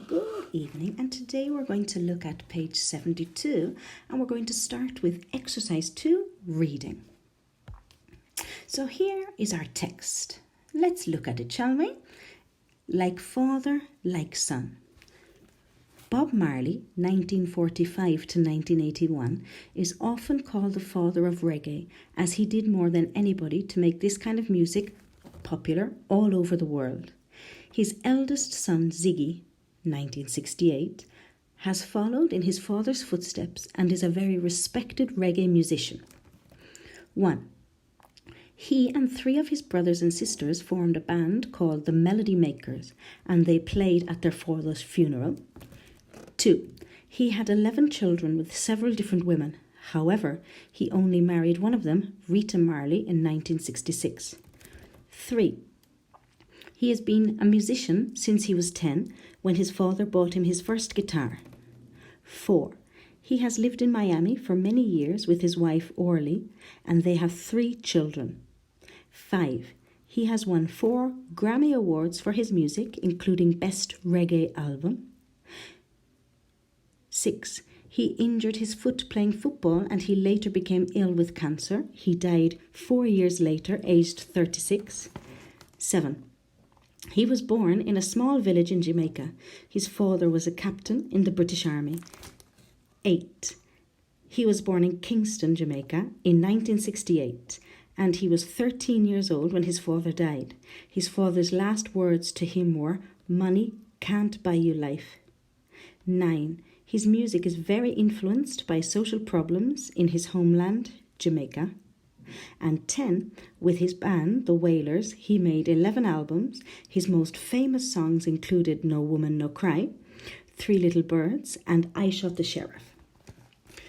Good evening, and today we're going to look at page 72 and we're going to start with exercise 2, reading. So here is our text. Let's look at it, shall we? Like father, like son. Bob Marley, 1945 to 1981, is often called the father of reggae, as he did more than anybody to make this kind of music popular all over the world. His eldest son, Ziggy, 1968, has followed in his father's footsteps and is a very respected reggae musician. 1. He and 3 of his brothers and sisters formed a band called the Melody Makers, and they played at their father's funeral. 2. He had 11 children with several different women. However, he only married one of them, Rita Marley, in 1966. 3. He has been a musician since he was 10, when his father bought him his first guitar. 4. He has lived in Miami for many years with his wife Orly, and they have 3 children. 5. He has won 4 Grammy Awards for his music, including Best Reggae Album. 6. He injured his foot playing football and he later became ill with cancer. He died 4 years later, aged 36. 7. He was born in a small village in Jamaica. His father was a captain in the British Army. 8. He was born in Kingston, Jamaica in 1968, and he was 13 years old when his father died. His father's last words to him were, "Money can't buy you life." 9. His music is very influenced by social problems in his homeland, Jamaica. And 10, with his band, the Wailers, he made 11 albums. His most famous songs included No Woman, No Cry, 3 Little Birds, and I Shot the Sheriff.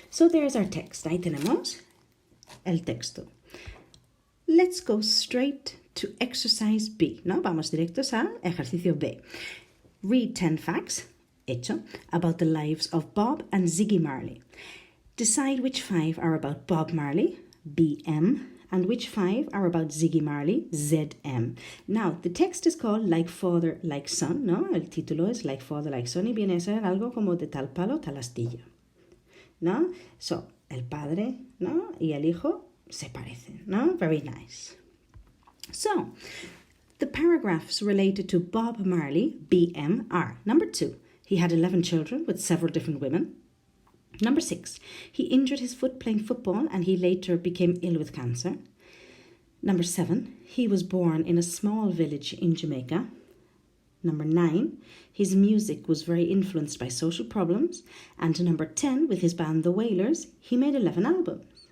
So there's our text. Ahí tenemos el texto. Let's go straight to exercise B, ¿no? Vamos directos a ejercicio B. Read 10 facts, hecho, about the lives of Bob and Ziggy Marley. Decide which 5 are about Bob Marley, BM, and which 5 are about Ziggy Marley, ZM. Now, the text is called Like Father, Like Son, ¿no? El título es Like Father, Like Son y viene a ser algo como de tal palo, tal astilla, ¿no? So, el padre, ¿no? Y el hijo se parecen, ¿no? Very nice. So, the paragraphs related to Bob Marley, BM, are: number 2, he had 11 children with several different women. Number 6, he injured his foot playing football and he later became ill with cancer. Number 7, he was born in a small village in Jamaica. Number 9, his music was very influenced by social problems. And number 10, with his band The Wailers, he made 11 albums.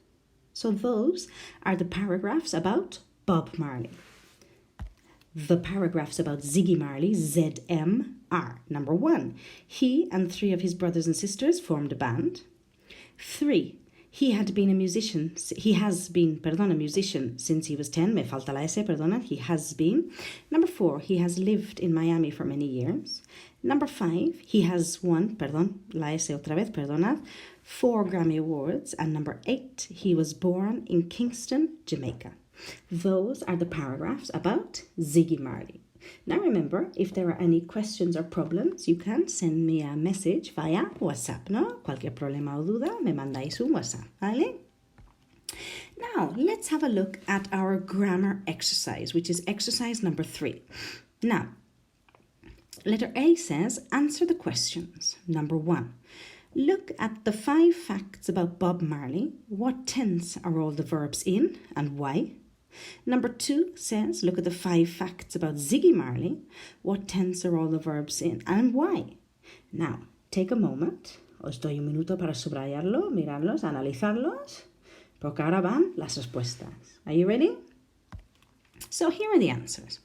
So those are the paragraphs about Bob Marley. The paragraphs about Ziggy Marley, ZM, are: number 1, he and 3 of his brothers and sisters formed a band. 3, he has been a musician since he was 10. Me falta la S, perdona. He has been. Number 4, he has lived in Miami for many years. Number 5, he has won, la S otra vez, perdonad, 4 Grammy Awards. And number 8, he was born in Kingston, Jamaica. Those are the paragraphs about Ziggy Marley. Now remember, if there are any questions or problems, you can send me a message via WhatsApp, ¿no? Cualquier problema o duda, me mandáis un WhatsApp, ¿vale? Now, let's have a look at our grammar exercise, which is exercise number 3. Now, letter A says, answer the questions. Number 1, look at the 5 facts about Bob Marley. What tense are all the verbs in and why? Number 2 says, look at the 5 facts about Ziggy Marley. What tense are all the verbs in and why? Now, take a moment. Os doy un minuto para subrayarlo, mirarlos, analizarlos, porque ahora van las respuestas. Are you ready? So here are the answers.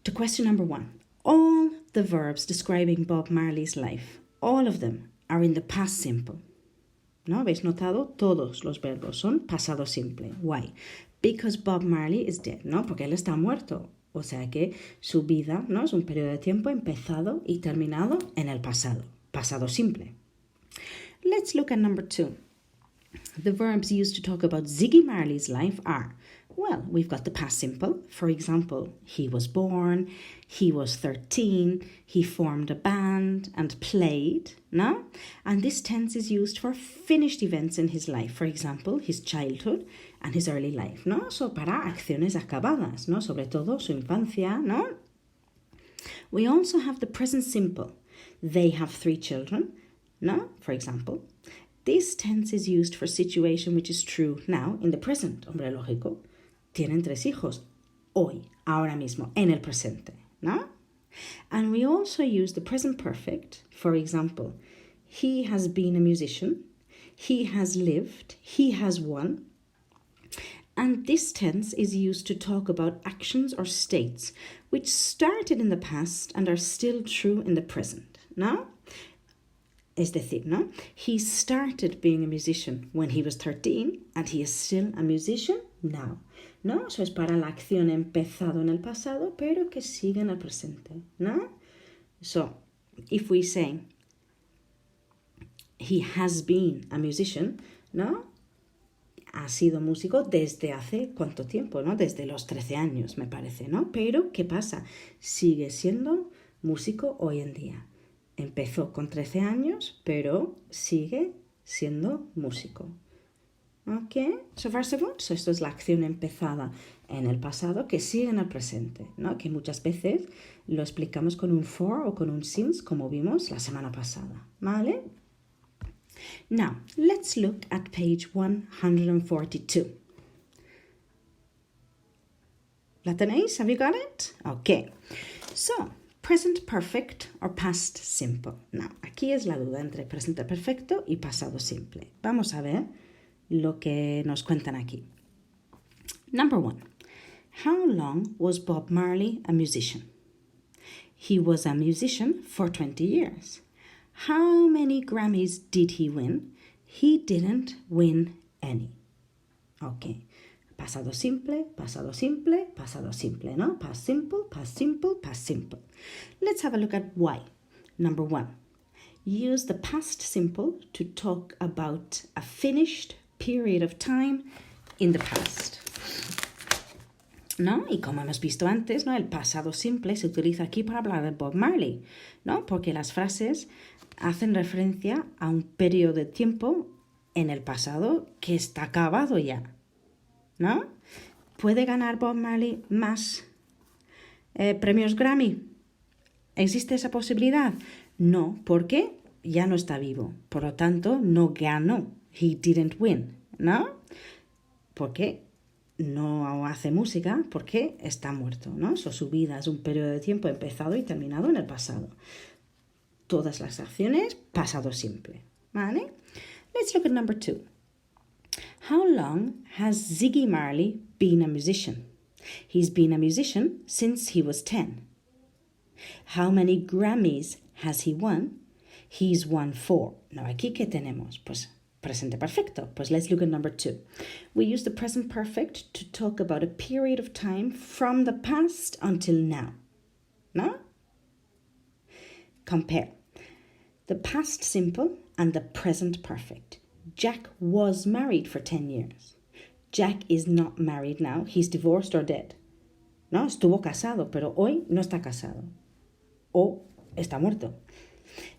To question number 1, all the verbs describing Bob Marley's life, all of them are in the past simple. ¿No? ¿Habéis notado? Todos los verbos son pasado simple. Why? Because Bob Marley is dead, ¿no? Porque él está muerto. O sea que su vida, ¿no? Es un periodo de tiempo empezado y terminado en el pasado. Pasado simple. Let's look at number 2. The verbs used to talk about Ziggy Marley's life are, well, we've got the past simple. For example, he was born, he was 13, he formed a band and played, no? And this tense is used for finished events in his life. For example, his childhood and his early life, ¿no? So para acciones acabadas, ¿no? Sobre todo su infancia, ¿no? We also have the present simple. They have 3 children, no? For example. This tense is used for situation which is true now in the present. Hombre, lógico. Tienen 3 hijos. Hoy, ahora mismo, en el presente, ¿no? And we also use the present perfect. For example, he has been a musician. He has lived. He has won. And this tense is used to talk about actions or states which started in the past and are still true in the present, ¿no? Es decir, ¿no? He started being a musician when he was 13 and he is still a musician now, ¿no? Eso es para la acción empezado en el pasado, pero que sigue en el presente, ¿no? So, if we say he has been a musician, ¿no? Ha sido músico desde hace cuánto tiempo, ¿no? Desde los 13 años, me parece, ¿no? Pero, ¿qué pasa? Sigue siendo músico hoy en día. Empezó con 13 años, pero sigue siendo músico. ¿Ok? So, first of all, esto es la acción empezada en el pasado que sigue en el presente, ¿no? Que muchas veces lo explicamos con un for o con un since, como vimos la semana pasada, ¿vale? Now, let's look at page 142. ¿La tenéis? Have you got it? Okay. So, present perfect or past simple. Now, aquí es la duda entre presente perfecto y pasado simple. Vamos a ver lo que nos cuentan aquí. Number 1. How long was Bob Marley a musician? He was a musician for 20 years. How many Grammys did he win? He didn't win any. Okay. Pasado simple, pasado simple, pasado simple, ¿no? Past simple, past simple, past simple. Let's have a look at why. Number 1. Use the past simple to talk about a finished period of time in the past. ¿No? Y como hemos visto antes, ¿no? El pasado simple se utiliza aquí para hablar de Bob Marley, ¿no? Porque las frases hacen referencia a un periodo de tiempo en el pasado que está acabado ya, ¿no? ¿Puede ganar Bob Marley más premios Grammy? ¿Existe esa posibilidad? No, porque ya no está vivo. Por lo tanto, no ganó. He didn't win, ¿no? Porque no hace música porque está muerto, ¿no? Su vida es un periodo de tiempo empezado y terminado en el pasado. Todas las acciones, pasado simple, ¿vale? Let's look at number 2. How long has Ziggy Marley been a musician? He's been a musician since he was 10. How many Grammys has he won? He's won 4. Now, aquí, ¿qué tenemos? Pues presente perfecto. Pues let's look at number 2. We use the present perfect to talk about a period of time from the past until now. ¿No? Compare the past simple and the present perfect. Jack was married for 10 years. Jack is not married now. He's divorced or dead. ¿No? Estuvo casado, pero hoy no está casado. O está muerto.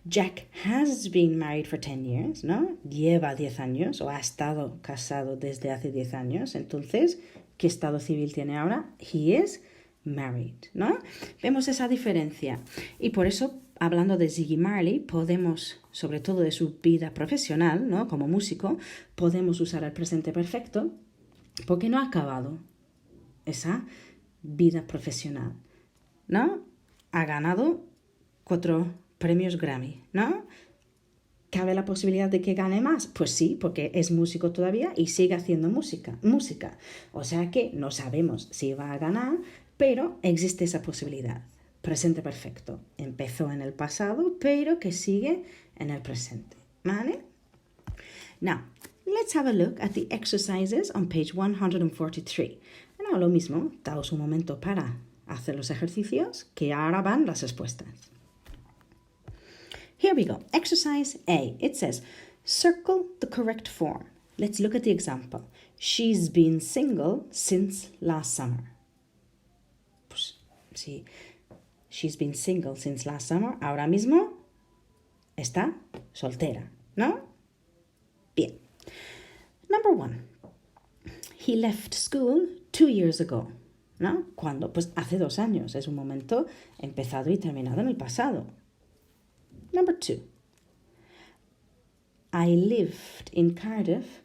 Jack has been married for 10 years, ¿no? Lleva 10 años o ha estado casado desde hace 10 años. Entonces, ¿qué estado civil tiene ahora? He is married, ¿no? Vemos esa diferencia. Y por eso, hablando de Ziggy Marley, podemos, sobre todo de su vida profesional, ¿no? Como músico, podemos usar el presente perfecto porque no ha acabado esa vida profesional, ¿no? Ha ganado 4 premios Grammy, ¿no? ¿Cabe la posibilidad de que gane más? Pues sí, porque es músico todavía y sigue haciendo música. O sea que no sabemos si va a ganar, pero existe esa posibilidad. Presente perfecto. Empezó en el pasado, pero que sigue en el presente, ¿vale? Now, let's have a look at the exercises on page 143. Bueno, lo mismo, daos un momento para hacer los ejercicios, que ahora van las respuestas. Here we go. Exercise A. It says, circle the correct form. Let's look at the example. She's been single since last summer. Pues, sí, she's been single since last summer. Ahora mismo está soltera, ¿no? Bien. Number 1. He left school 2 years ago. ¿No? ¿Cuándo? Pues hace 2 años. Es un momento empezado y terminado en el pasado. Number 2. I lived in Cardiff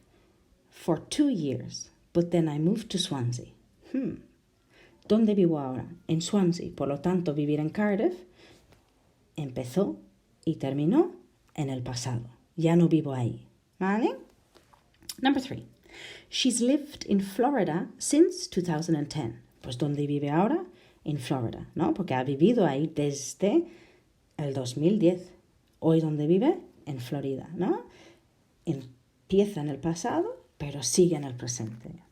for 2 years, but then I moved to Swansea. ¿Dónde vivo ahora? En Swansea. Por lo tanto, vivir en Cardiff empezó y terminó en el pasado. Ya no vivo ahí. ¿Vale? Number 3. She's lived in Florida since 2010. Pues ¿dónde vive ahora? En Florida, ¿no? Porque ha vivido ahí desde el 2010. Hoy, ¿dónde vive? En Florida, ¿no? Empieza en el pasado, pero sigue en el presente.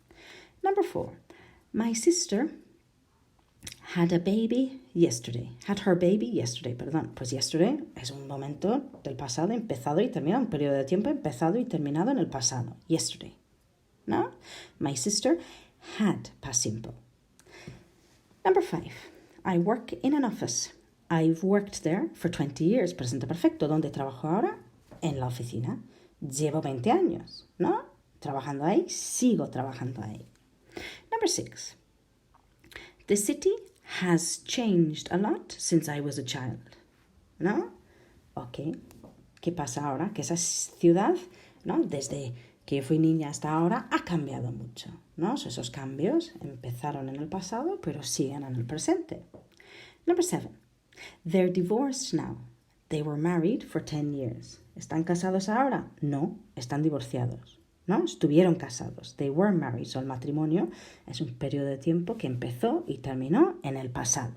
Number 4. My sister had a baby yesterday. Had her baby yesterday, perdón. Pues yesterday es un momento del pasado empezado y terminado, un periodo de tiempo empezado y terminado en el pasado. Yesterday, ¿no? My sister had past simple. Number 5. I work in an office. I've worked there for 20 years. Presente perfecto. ¿Dónde trabajo ahora? En la oficina. Llevo 20 años, ¿no? Trabajando ahí, sigo trabajando ahí. Number 6. The city has changed a lot since I was a child, ¿no? Ok. ¿Qué pasa ahora? Que esa ciudad, ¿no? Desde que yo fui niña hasta ahora ha cambiado mucho, ¿no? Esos cambios empezaron en el pasado, pero siguen en el presente. Number 7. They're divorced now. They were married for 10 years. ¿Están casados ahora? No, están divorciados, ¿no? Estuvieron casados. They were married. So el matrimonio es un periodo de tiempo que empezó y terminó en el pasado.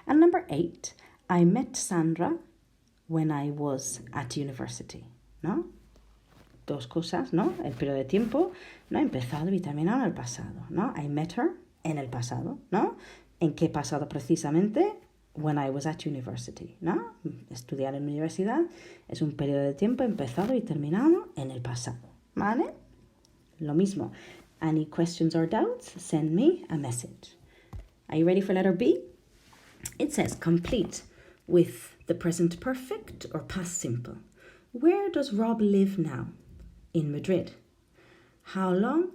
And number 8. I met Sandra when I was at university, ¿no? 2 cosas, ¿no? El periodo de tiempo, ¿no? Empezado y terminado en el pasado, ¿no? I met her en el pasado, ¿no? ¿En qué pasado precisamente? When I was at university, ¿no? Estudiar en la universidad es un periodo de tiempo empezado y terminado en el pasado, ¿vale? Lo mismo. Any questions or doubts? Send me a message. Are you ready for letter B? It says complete with the present perfect or past simple. Where does Rob live now? In Madrid. How long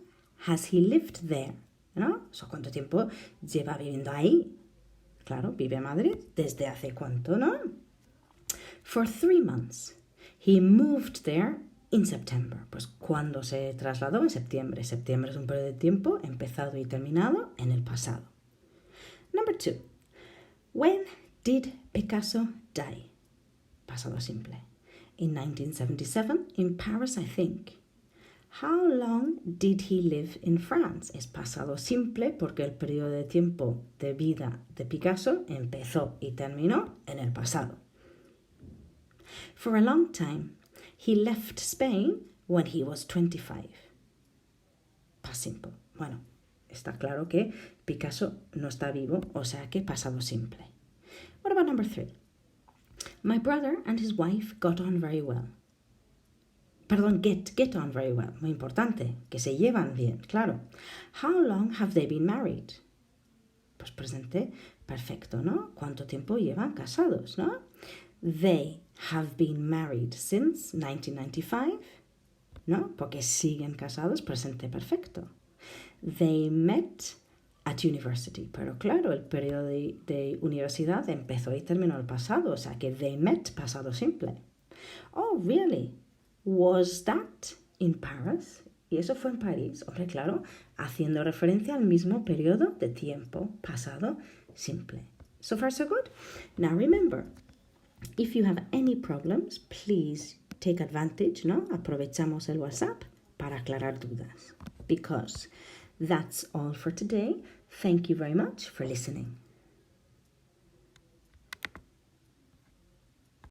has he lived there? ¿No? So, ¿cuánto tiempo lleva viviendo ahí? Claro, vive en Madrid. ¿Desde hace cuánto, no? For 3 months. He moved there in September. Pues, ¿cuándo se trasladó? En septiembre. Septiembre es un periodo de tiempo empezado y terminado en el pasado. Number 2. When did Picasso die? Pasado simple. In 1977, in Paris, I think. How long did he live in France? Es pasado simple porque el periodo de tiempo de vida de Picasso empezó y terminó en el pasado. For a long time, he left Spain when he was 25. Past simple. Bueno, está claro que Picasso no está vivo, o sea que pasado simple. What about number 3? My brother and his wife got on very well. Perdón, get on very well. Muy importante, que se llevan bien, claro. How long have they been married? Pues presente perfecto, ¿no? ¿Cuánto tiempo llevan casados, no? They have been married since 1995, ¿no? Porque siguen casados, presente perfecto. They met at university. Pero claro, el periodo de universidad empezó y terminó el pasado, o sea que they met, pasado simple. Oh, really? Was that in Paris? Y eso fue en París, hombre, claro, haciendo referencia al mismo periodo de tiempo, pasado simple. So far, so good? Now remember, if you have any problems, please take advantage, ¿no? Aprovechamos el WhatsApp para aclarar dudas. Because that's all for today. Thank you very much for listening.